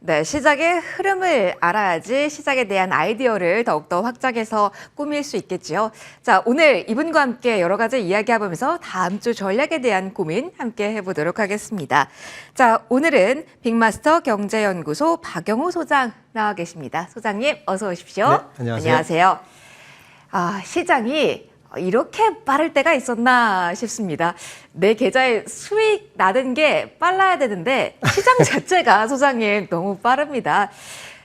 네, 시작의 흐름을 알아야지 시작에 대한 아이디어를 더욱더 확장해서 꾸밀 수 있겠지요. 자, 오늘 이분과 함께 여러 가지 이야기해보면서 다음 주 전략에 대한 고민 함께 해보도록 하겠습니다. 자, 오늘은 빅마스터 경제연구소 박영호 소장 나와 계십니다. 소장님, 어서 오십시오. 네, 안녕하세요. 안녕하세요. 시장이 이렇게 빠를 때가 있었나 싶습니다. 내 계좌에 수익 나는 게 빨라야 되는데 시장 자체가 소장님 너무 빠릅니다.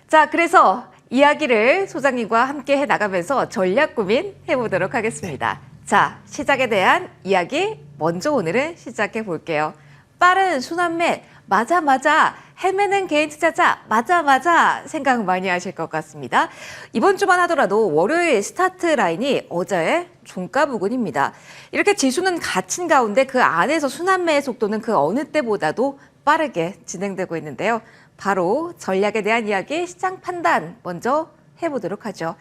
자, 그래서 이야기를 소장님과 함께 해나가면서 전략 고민 해보도록 하겠습니다. 자, 시작에 대한 이야기 먼저 오늘은 시작해 볼게요. 빠른 순환매 맞아 헤매는 개인 투자자 맞아 생각 많이 하실 것 같습니다. 이번 주만 하더라도 월요일 스타트 라인이 어제의 종가 부근입니다. 이렇게 지수는 갇힌 가운데 그 안에서 순환매의 속도는 그 어느 때보다도 빠르게 진행되고 있는데요. 바로 전략에 대한 이야기, 시장 판단 먼저 해보도록 하죠.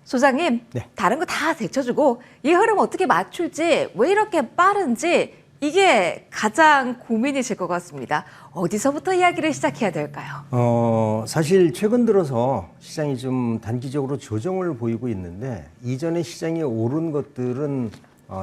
소장님, 네. 다른 거 다 제쳐주고 이 흐름 어떻게 맞출지, 왜 이렇게 빠른지 이게 가장 고민이실 것 같습니다. 어디서부터 이야기를 시작해야 될까요? 사실 최근 들어서 시장이 좀 단기적으로 조정을 보이고 있는데 이전에 시장이 오른 것들은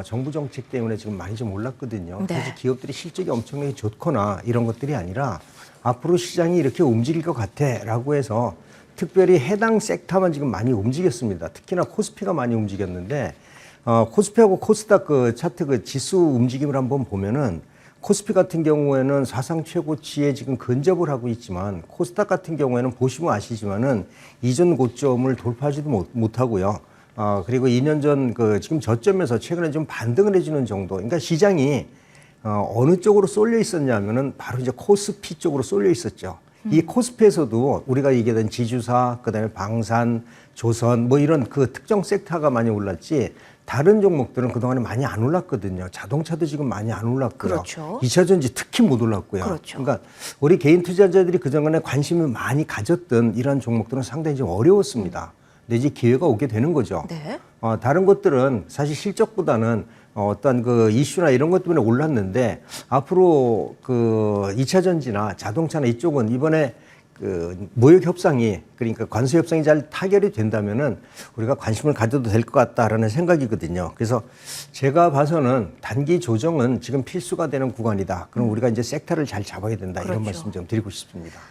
정부 정책 때문에 지금 많이 좀 올랐거든요. 네. 사실 기업들이 실적이 엄청나게 좋거나 이런 것들이 아니라 앞으로 시장이 이렇게 움직일 것 같아라고 해서 특별히 해당 섹터만 지금 많이 움직였습니다. 특히나 코스피가 많이 움직였는데 코스피하고 코스닥 그 차트 그 지수 움직임을 한번 보면은 코스피 같은 경우에는 사상 최고치에 지금 근접을 하고 있지만 코스닥 같은 경우에는 보시면 아시지만은 이전 고점을 돌파하지도 못하고요. 그리고 2년 전 그 지금 저점에서 최근에 좀 반등을 해주는 정도. 그러니까 시장이 어느 쪽으로 쏠려 있었냐면은 바로 이제 코스피 쪽으로 쏠려 있었죠. 이 코스피에서도 우리가 얘기하던 지주사, 그다음에 방산, 조선 뭐 이런 그 특정 섹터가 많이 올랐지 다른 종목들은 그동안에 많이 안 올랐거든요. 자동차도 지금 많이 안 올랐고요. 그렇죠. 2차전지 특히 못 올랐고요. 그렇죠. 그러니까 우리 개인 투자자들이 그동안에 관심을 많이 가졌던 이런 종목들은 상당히 좀 어려웠습니다. 근데 이제 기회가 오게 되는 거죠. 네. 다른 것들은 사실 실적보다는 어떤 그 이슈나 이런 것 때문에 올랐는데 앞으로 그 2차전지나 자동차나 이쪽은 이번에 그 무역 협상이 그러니까 관세 협상이 잘 타결이 된다면은 우리가 관심을 가져도 될 것 같다라는 생각이거든요. 그래서 제가 봐서는 단기 조정은 지금 필수가 되는 구간이다. 그럼 우리가 이제 섹터를 잘 잡아야 된다. 그렇죠. 이런 말씀 좀 드리고 싶습니다.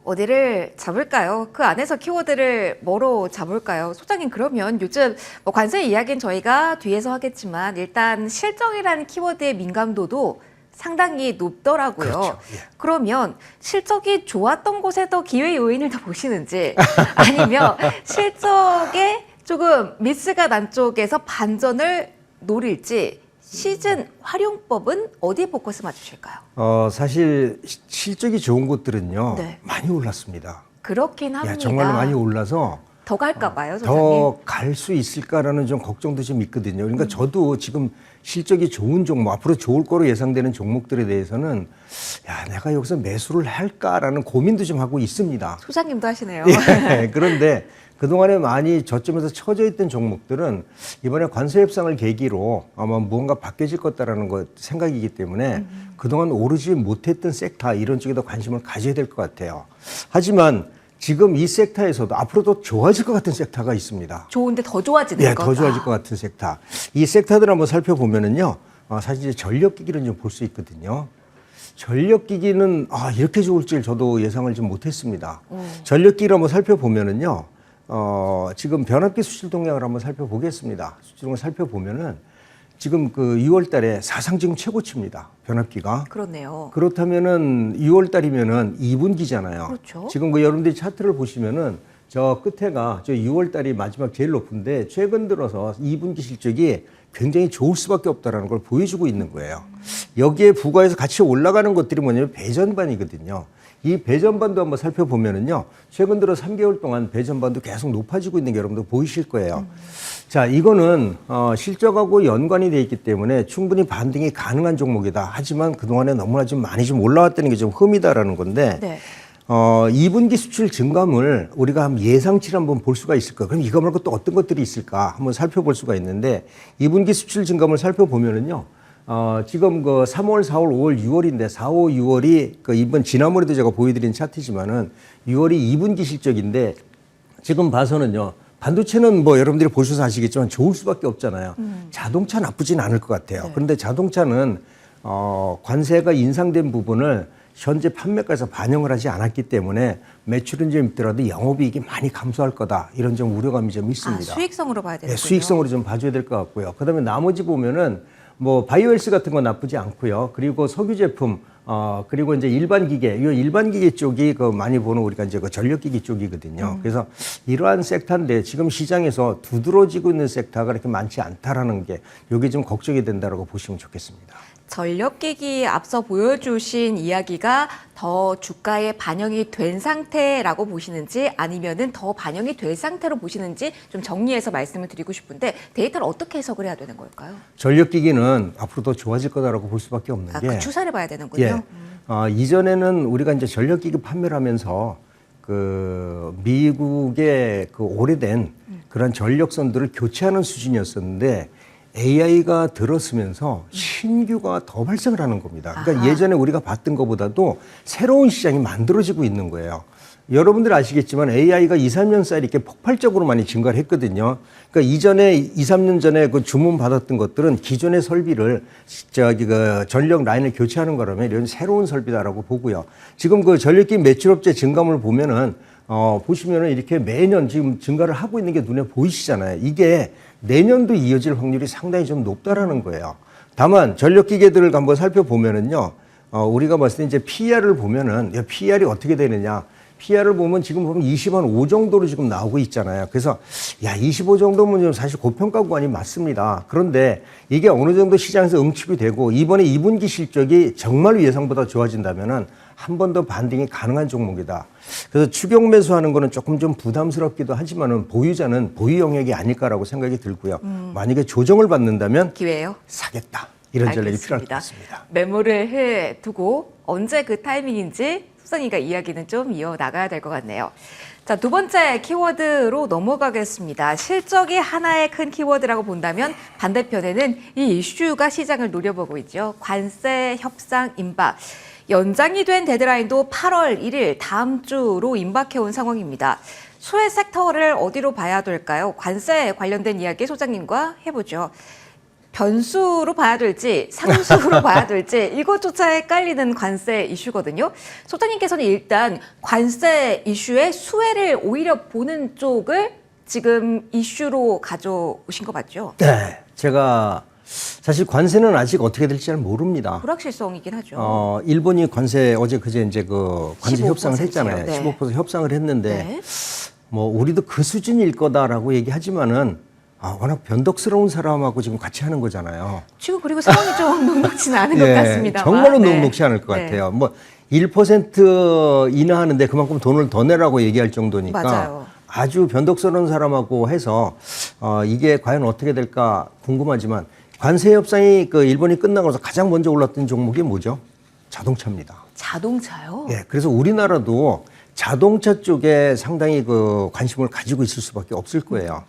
어디를 잡을까요? 그 안에서 키워드를 뭐로 잡을까요? 소장님, 그러면 요즘 뭐 관세 이야기는 저희가 뒤에서 하겠지만 일단 실적이라는 키워드의 민감도도 상당히 높더라고요. 그렇죠. 예. 그러면 실적이 좋았던 곳에 더 기회 요인을 더 보시는지 아니면 실적에 조금 미스가 난 쪽에서 반전을 노릴지 시즌 활용법은 어디에 포커스 맞추실까요? 사실 실적이 좋은 곳들은요. 네. 많이 올랐습니다. 그렇긴 합니다. 야, 정말 많이 올라서 더 갈까 봐요, 소장님. 더 갈 수 있을까라는 좀 걱정도 좀 있거든요. 그러니까 저도 지금 실적이 좋은 종목, 앞으로 좋을 거로 예상되는 종목들에 대해서는 야, 내가 여기서 매수를 할까라는 고민도 좀 하고 있습니다. 소장님도 하시네요. 예, 그런데 그동안에 많이 저점에서 처져 있던 종목들은 이번에 관세 협상을 계기로 아마 무언가 바뀌어질 것다라는 것 생각이기 때문에 그동안 오르지 못했던 섹터 이런 쪽에 더 관심을 가져야 될 것 같아요. 하지만 지금 이 섹터에서도 앞으로 더 좋아질 것 같은 섹터가 있습니다. 좋은데 더 좋아지는 네, 거다. 더 좋아질 것 같은 섹터. 이 섹터들 한번 살펴보면은요, 사실 이제 전력기기를 좀 볼 수 있거든요. 전력기기는 이렇게 좋을 줄 저도 예상을 좀 못했습니다. 전력기기를 한번 살펴보면은요, 지금 변압기 수출 동향을 한번 살펴보겠습니다. 수출 동향을 살펴보면은 지금 그 6월 달에 사상 지금 최고치입니다. 변압기가. 그렇네요. 그렇다면은 6월 달이면은 2분기잖아요. 그렇죠. 지금 그 여러분들이 차트를 보시면은 저 끝에가 저 6월 달이 마지막 제일 높은데 최근 들어서 2분기 실적이 굉장히 좋을 수밖에 없다라는 걸 보여주고 있는 거예요. 여기에 부과해서 같이 올라가는 것들이 뭐냐면 배전반이거든요. 이 배전반도 한번 살펴보면은요, 최근 들어 3개월 동안 배전반도 계속 높아지고 있는 게 여러분들 보이실 거예요. 자, 이거는 실적하고 연관이 돼 있기 때문에 충분히 반등이 가능한 종목이다. 하지만 그동안에 너무나 좀 많이 좀 올라왔다는 게 좀 흠이다라는 건데, 네. 2분기 수출 증감을 우리가 한번 예상치를 한번 볼 수가 있을까? 그럼 이거 말고 또 어떤 것들이 있을까? 한번 살펴볼 수가 있는데, 2분기 수출 증감을 살펴보면은요, 지금 그 3월, 4월, 5월, 6월인데 4, 5, 6월이 그 이번 지난번에도 제가 보여드린 차트지만은 6월이 2분기 실적인데 지금 봐서는요. 반도체는 뭐 여러분들이 보셔서 아시겠지만 좋을 수밖에 없잖아요. 자동차 나쁘진 않을 것 같아요. 네. 그런데 자동차는 관세가 인상된 부분을 현재 판매가에서 반영을 하지 않았기 때문에 매출은 좀 있더라도 영업이익이 많이 감소할 거다. 이런 좀 우려감이 좀 있습니다. 수익성으로 봐야 되는군요. 네, 수익성으로 좀 봐줘야 될 것 같고요. 그다음에 나머지 보면은 뭐 바이오헬스 같은 건 나쁘지 않고요. 그리고 석유 제품, 그리고 이제 일반 기계, 이 일반 기계 쪽이 그 많이 보는 우리가 이제 그 전력기기 쪽이거든요. 그래서 이러한 섹터인데 지금 시장에서 두드러지고 있는 섹터가 그렇게 많지 않다라는 게 이게 좀 걱정이 된다라고 보시면 좋겠습니다. 전력기기 앞서 보여주신 이야기가 더 주가에 반영이 된 상태라고 보시는지 아니면은 더 반영이 될 상태로 보시는지 좀 정리해서 말씀을 드리고 싶은데 데이터를 어떻게 해석을 해야 되는 걸까요? 전력기기는 앞으로 더 좋아질 거다라고 볼 수밖에 없는 게 그 추세를 봐야 되는군요. 예. 이전에는 우리가 이제 전력기기 판매를 하면서 그 미국의 그 오래된 그런 전력선들을 교체하는 수준이었었는데 AI가 들었으면서 신규가 더 발생을 하는 겁니다. 그러니까 예전에 우리가 봤던 것보다도 새로운 시장이 만들어지고 있는 거예요. 여러분들 아시겠지만 AI가 2, 3년 사이에 이렇게 폭발적으로 많이 증가를 했거든요. 그러니까 이전에 2, 3년 전에 그 주문 받았던 것들은 기존의 설비를 그 전력 라인을 교체하는 거라면 이런 새로운 설비다라고 보고요. 지금 그 전력기 매출업체 증감을 보면은 보시면은 이렇게 매년 지금 증가를 하고 있는 게 눈에 보이시잖아요. 이게 내년도 이어질 확률이 상당히 좀 높다라는 거예요. 다만 전력기계들을 한번 살펴보면은요, 우리가 봤을 때 이제 PER을 보면은 PER이 어떻게 되느냐? PER을 보면 지금 보면 25 정도로 지금 나오고 있잖아요. 그래서 25 정도면 사실 고평가 구간이 맞습니다. 그런데 이게 어느 정도 시장에서 응축이 되고 이번에 2분기 실적이 정말 예상보다 좋아진다면은 한 번 더 반등이 가능한 종목이다. 그래서 추격 매수하는 거는 조금 좀 부담스럽기도 하지만은 보유자는 보유 영역이 아닐까라고 생각이 들고요. 만약에 조정을 받는다면 기회예요. 사겠다. 이런 전략이 필요할 것 같습니다. 메모를 해두고 언제 그 타이밍인지 소장이가 이야기는 좀 이어나가야 될 것 같네요. 자, 두 번째 키워드로 넘어가겠습니다. 실적이 하나의 큰 키워드라고 본다면 반대편에는 이 이슈가 시장을 노려보고 있죠. 관세 협상 임박. 연장이 된 데드라인도 8월 1일 다음 주로 임박해온 상황입니다. 소외 섹터를 어디로 봐야 될까요? 관세 관련된 이야기 소장님과 해보죠. 변수로 봐야 될지 상수로 봐야 될지 이것조차 헷갈리는 관세 이슈거든요. 소장님께서는 일단 관세 이슈의 수혜를 오히려 보는 쪽을 지금 이슈로 가져오신 거 맞죠? 네. 제가 사실 관세는 아직 어떻게 될지 잘 모릅니다. 불확실성이긴 하죠. 일본이 관세 어제 그제 이제 그 관세 15%요. 협상을 했잖아요. 네. 15% 협상을 했는데 네. 뭐 우리도 그 수준일 거다라고 얘기하지만은 워낙 변덕스러운 사람하고 지금 같이 하는 거잖아요. 지금 그리고 상황이 좀 녹록지는 않은 것 같습니다. 정말로 녹록지 않을 것 네. 같아요. 뭐 1% 인하하는데 그만큼 돈을 더 내라고 얘기할 정도니까 맞아요. 아주 변덕스러운 사람하고 해서 이게 과연 어떻게 될까 궁금하지만 관세 협상이 그 일본이 끝나고 나서 가장 먼저 올랐던 종목이 뭐죠? 자동차입니다. 자동차요? 예, 그래서 우리나라도 자동차 쪽에 상당히 그 관심을 가지고 있을 수밖에 없을 거예요.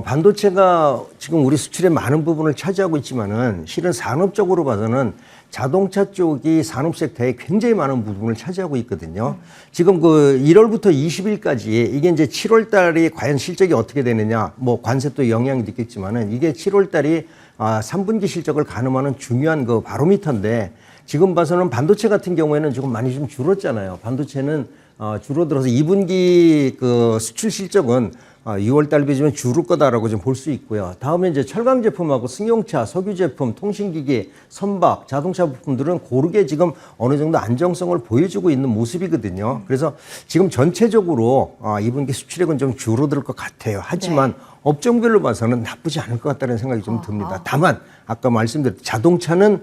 반도체가 지금 우리 수출의 많은 부분을 차지하고 있지만은 실은 산업적으로 봐서는 자동차 쪽이 산업 섹터에 굉장히 많은 부분을 차지하고 있거든요. 지금 그 1월부터 20일까지 이게 이제 7월 달이 과연 실적이 어떻게 되느냐, 뭐 관세 또 영향이 있겠지만은 이게 7월 달이 3분기 실적을 가늠하는 중요한 그 바로미터인데 지금 봐서는 반도체 같은 경우에는 조금 많이 좀 줄었잖아요. 반도체는 줄어들어서 2분기 그 수출 실적은 6월 달 비지면 줄을 거다라고 좀 볼 수 있고요. 다음에 이제 철강 제품하고 승용차, 석유 제품, 통신기기, 선박, 자동차 부품들은 고르게 지금 어느 정도 안정성을 보여주고 있는 모습이거든요. 그래서 지금 전체적으로 2분기 수출액은 좀 줄어들 것 같아요. 하지만 업종별로 봐서는 나쁘지 않을 것 같다는 생각이 좀 듭니다. 다만 아까 말씀드렸듯이 자동차는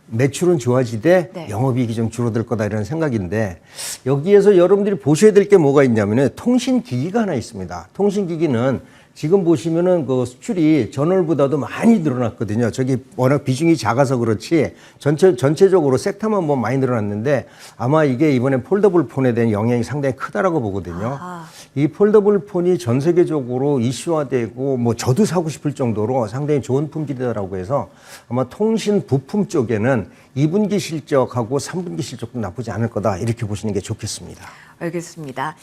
매출은 좋아지되 영업이익이 좀 줄어들 거다 이런 생각인데 여기에서 여러분들이 보셔야 될 게 뭐가 있냐면은 통신기기가 하나 있습니다. 통신기기는 지금 보시면은 그 수출이 전월보다도 많이 늘어났거든요. 저기 워낙 비중이 작아서 그렇지 전체적으로 섹터만 뭐 많이 늘어났는데 아마 이게 이번에 폴더블 폰에 대한 영향이 상당히 크다라고 보거든요. 이 폴더블 폰이 전 세계적으로 이슈화되고 뭐 저도 사고 싶을 정도로 상당히 좋은 품질이다라고 해서 아마 통신 부품 쪽에는 2분기 실적하고 3분기 실적도 나쁘지 않을 거다 이렇게 보시는 게 좋겠습니다. 알겠습니다.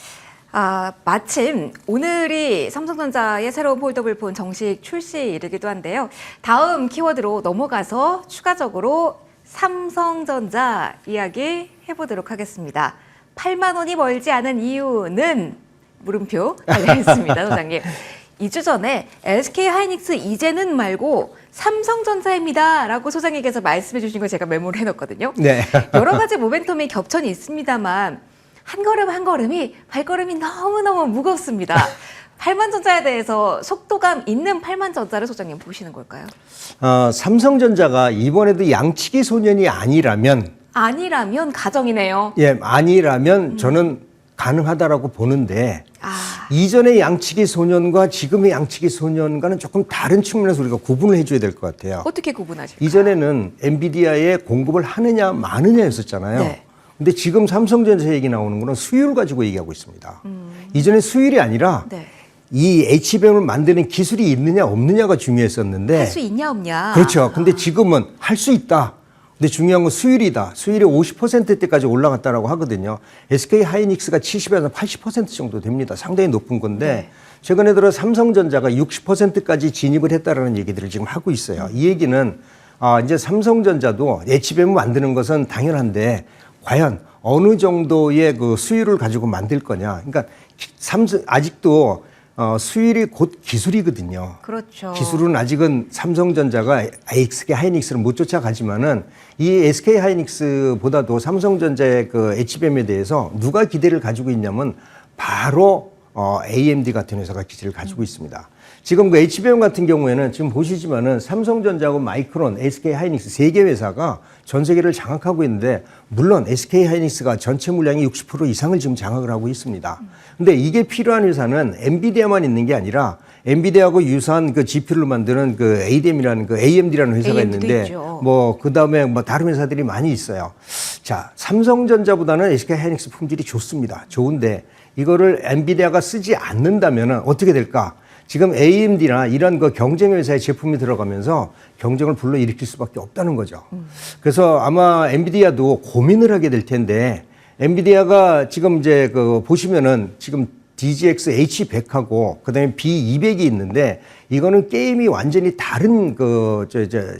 마침 오늘이 삼성전자의 새로운 폴더블 폰 정식 출시일이기도 한데요. 다음 키워드로 넘어가서 추가적으로 삼성전자 이야기 해보도록 하겠습니다. 8만 원이 멀지 않은 이유는 물음표 달려있습니다, 소장님. 2주 전에 SK 하이닉스 이제는 말고 삼성전자입니다 라고 소장님께서 말씀해 주신 걸 제가 메모를 해놓거든요. 네. 여러 가지 모멘텀이 겹쳐는 있습니다만 한 걸음 한 걸음이 발걸음이 너무너무 무겁습니다. 팔만전자에 대해서 속도감 있는 팔만전자를 소장님 보시는 걸까요? 삼성전자가 이번에도 양치기 소년이 아니라면 가정이네요. 예, 아니라면 저는 가능하다라고 보는데 아, 이전의 양치기 소년과 지금의 양치기 소년과는 조금 다른 측면에서 우리가 구분을 해줘야 될 것 같아요. 어떻게 구분하실까요? 이전에는 엔비디아에 공급을 하느냐 마느냐였었잖아요. 네. 근데 지금 삼성전자 얘기 나오는 거는 수율 가지고 얘기하고 있습니다. 이전에 수율이 아니라 네. 이 HBM을 만드는 기술이 있느냐 없느냐가 중요했었는데 할 수 있냐 없냐. 그렇죠. 근데 지금은 할 수 있다. 근데 중요한 건 수율이다. 수율이 50%대까지 올라갔다라고 하거든요. SK 하이닉스가 70에서 80% 정도 됩니다. 상당히 높은 건데 네. 최근에 들어 삼성전자가 60%까지 진입을 했다라는 얘기들을 지금 하고 있어요. 이 얘기는 이제 삼성전자도 HBM 만드는 것은 당연한데 과연 어느 정도의 그 수율을 가지고 만들 거냐. 그러니까 아직도 수율이 곧 기술이거든요. 그렇죠. 기술은 아직은 삼성전자가 SK 하이닉스를 못 쫓아가지만은 이 SK 하이닉스보다도 삼성전자의 그 HBM에 대해서 누가 기대를 가지고 있냐면 바로 AMD 같은 회사가 기대를 가지고 있습니다. 지금 그 HBM 같은 경우에는 지금 보시지만은 삼성전자하고 마이크론, SK 하이닉스 세 개 회사가 전 세계를 장악하고 있는데 물론 SK 하이닉스가 전체 물량의 60% 이상을 지금 장악을 하고 있습니다. 근데 이게 필요한 회사는 엔비디아만 있는 게 아니라 엔비디아하고 유사한 그 GPU를 만드는 그 ADM이라는 그 AMD라는 회사가 AMD 도 있는데 있죠. 뭐 그다음에 뭐 다른 회사들이 많이 있어요. 자, 삼성전자보다는 SK 하이닉스 품질이 좋습니다. 좋은데 이거를 엔비디아가 쓰지 않는다면은 어떻게 될까? 지금 AMD나 이런 그 경쟁 회사의 제품이 들어가면서 경쟁을 불러일으킬 수밖에 없다는 거죠. 그래서 아마 엔비디아도 고민을 하게 될 텐데 엔비디아가 지금 이제 그 보시면은 지금 DGX H100하고 그다음에 B200이 있는데 이거는 게임이 완전히 다른 그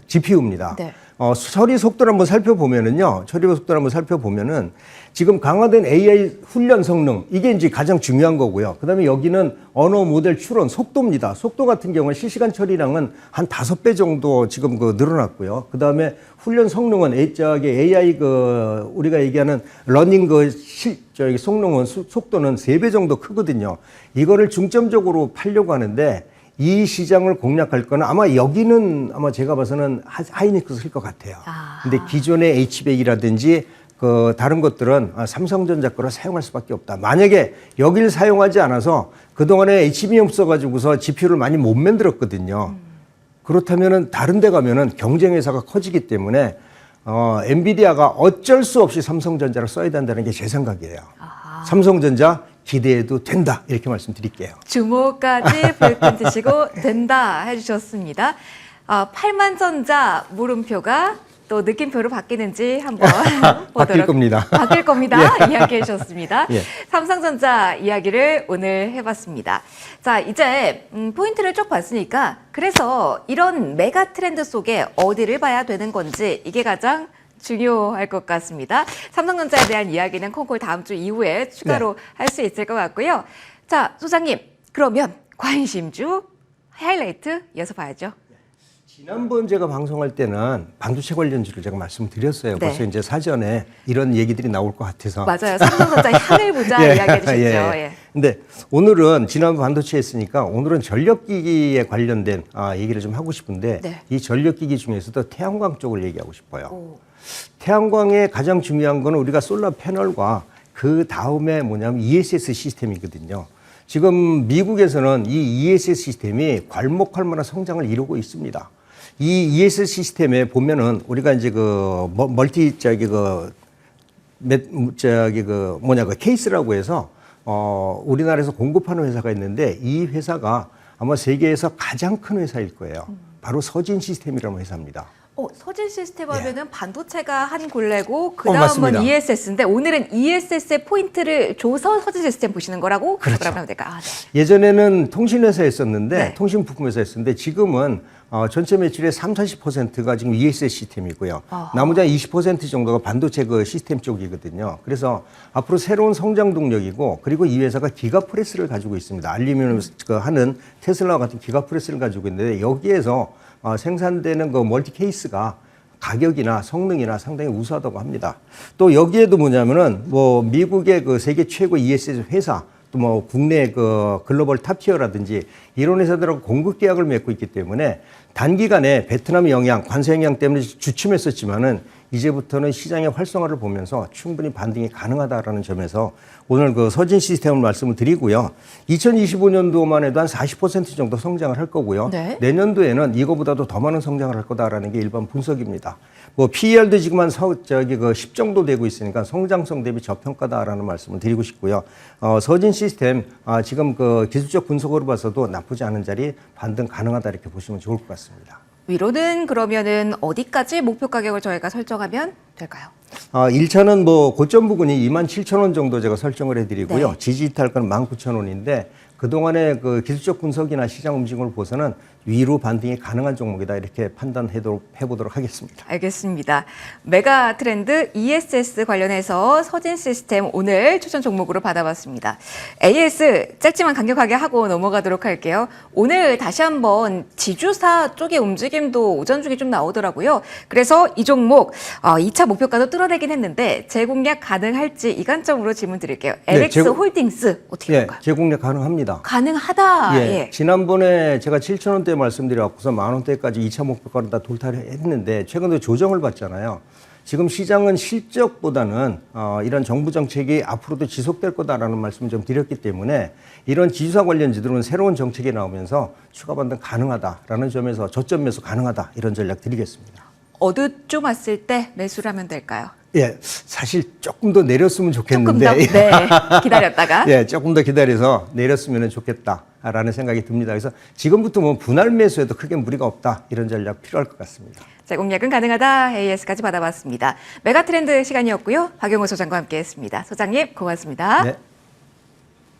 GPU입니다. 네. 처리 속도를 한번 살펴보면은요. 처리 속도를 한번 살펴보면은 지금 강화된 AI 훈련 성능 이게 이제 가장 중요한 거고요. 그다음에 여기는 언어 모델 추론 속도입니다. 속도 같은 경우는 실시간 처리량은 한 5배 정도 지금 그 늘어났고요. 그다음에 훈련 성능은 AI 그 우리가 얘기하는 러닝 성능은 속도는 3배 정도 크거든요. 이거를 중점적으로 팔려고 하는데 이 시장을 공략할 거는 아마 여기는 아마 제가 봐서는 하이닉스 쓸 것 같아요. 근데 기존의 H100이라든지 그 다른 것들은 삼성전자 거를 사용할 수밖에 없다. 만약에 여기를 사용하지 않아서 그동안에 HBM 없어가지고서 GPU를 많이 못 만들었거든요. 그렇다면은 다른 데 가면은 경쟁 회사가 커지기 때문에 엔비디아가 어쩔 수 없이 삼성전자를 써야 된다는 게 제 생각이에요. 삼성전자 기대해도 된다 이렇게 말씀드릴게요. 주목까지 불끈 드시고 된다 해주셨습니다. 팔만전자 물음표가 또 느낌표로 바뀌는지 한번 바뀔 겁니다. 바뀔 겁니다. 이야기해 주셨습니다. 예. 삼성전자 이야기를 오늘 해봤습니다. 자, 이제 포인트를 쭉 봤으니까 그래서 이런 메가 트렌드 속에 어디를 봐야 되는 건지 이게 가장 중요할 것 같습니다. 삼성전자에 대한 이야기는 콩콜 다음 주 이후에 추가로 할 수 있을 것 같고요. 자, 소장님, 그러면 관심주 하이라이트 이어서 봐야죠. 지난번 제가 방송할 때는 반도체 관련주를 제가 말씀드렸어요. 네. 벌써 이제 사전에 이런 얘기들이 나올 것 같아서. 맞아요. 삼성전자 향을 보자 이야기해 주셨죠. 예. 근데 오늘은 지난번 반도체 했으니까 오늘은 전력기기에 관련된 얘기를 좀 하고 싶은데 네. 이 전력기기 중에서도 태양광 쪽을 얘기하고 싶어요. 태양광의 가장 중요한 거는 우리가 솔라 패널과 그 다음에 뭐냐면 ESS 시스템이거든요. 지금 미국에서는 이 ESS 시스템이 괄목할 만한 성장을 이루고 있습니다. 이 ESS 시스템에 보면은 우리가 이제 그 케이스라고 해서 우리나라에서 공급하는 회사가 있는데 이 회사가 아마 세계에서 가장 큰 회사일 거예요. 바로 서진 시스템이라는 회사입니다. 서진 시스템 하면은 반도체가 한 굴레고 그다음은 맞습니다. ESS인데 오늘은 ESS의 포인트를 줘서 서진 시스템 보시는 거라고 그렇죠. 하면 될까요? 네. 예전에는 통신회사였었는데 네. 통신부품회사였었는데 지금은 전체 매출의 30~40%가 지금 ESS 시스템이고요. 아하. 나머지 한 20% 정도가 반도체 그 시스템 쪽이거든요. 그래서 앞으로 새로운 성장 동력이고 그리고 이 회사가 기가프레스를 가지고 있습니다. 알루미늄 하는 테슬라와 같은 기가프레스를 가지고 있는데 여기에서 생산되는 그 멀티 케이스가 가격이나 성능이나 상당히 우수하다고 합니다. 또 여기에도 뭐냐면은 뭐 미국의 그 세계 최고 ESS 회사 또 뭐 국내 그 글로벌 탑티어라든지 이런 회사들하고 공급 계약을 맺고 있기 때문에 단기간에 베트남 영향, 관세 영향 때문에 주춤했었지만은 이제부터는 시장의 활성화를 보면서 충분히 반등이 가능하다라는 점에서 오늘 그 서진 시스템을 말씀을 드리고요. 2025년도만 해도 한 40% 정도 성장을 할 거고요. 네. 내년도에는 이거보다도 더 많은 성장을 할 거다라는 게 일반 분석입니다. 뭐 PER도 지금 한 10 정도 되고 있으니까 성장성 대비 저평가다라는 말씀을 드리고 싶고요. 서진 시스템 지금 그 기술적 분석으로 봐서도 나쁘지 않은 자리 반등 가능하다 이렇게 보시면 좋을 것 같습니다. 위로는 그러면은 어디까지 목표 가격을 저희가 설정하면 될까요? 1차는 뭐 고점 부근이 27,000원 정도 제가 설정을 해드리고요. 네. 지지할 건 19,000원인데 그동안의 그 기술적 분석이나 시장 움직임을 보서는 위로 반등이 가능한 종목이다 이렇게 해보도록 하겠습니다. 알겠습니다. 메가 트렌드 ESS 관련해서 서진 시스템 오늘 추천 종목으로 받아봤습니다. AS 짧지만 강력하게 하고 넘어가도록 할게요. 오늘 다시 한번 지주사 쪽의 움직임도 오전 중에 좀 나오더라고요. 그래서 이 종목 2차 목표가도 뚫어내긴 했는데 재공략 가능할지 이 관점으로 질문 드릴게요. LX 홀딩스 어떻게 볼까요? 재공략 가능합니다. 가능하다. 예. 지난번에 제가 7,000원대 말씀드려갖고서 10,000원대까지 2차 목표가를 다 돌파했는데 최근에 조정을 받잖아요. 지금 시장은 실적보다는 이런 정부 정책이 앞으로도 지속될 거다라는 말씀을 좀 드렸기 때문에 이런 지주사 관련주들은 새로운 정책이 나오면서 추가 반등 가능하다라는 점에서 저점 매수 가능하다 이런 전략 드리겠습니다. 어두쯤 왔을 때 매수를 하면 될까요? 예, 사실 조금 더 내렸으면 좋겠는데. 조금 더? 네, 기다렸다가. 예, 조금 더 기다려서 내렸으면 좋겠다라는 생각이 듭니다. 그래서 지금부터 뭐 분할 매수에도 크게 무리가 없다 이런 전략 필요할 것 같습니다. 재공략은 가능하다. AS까지 받아봤습니다. 메가트렌드 시간이었고요. 박용호 소장과 함께했습니다. 소장님 고맙습니다. 네.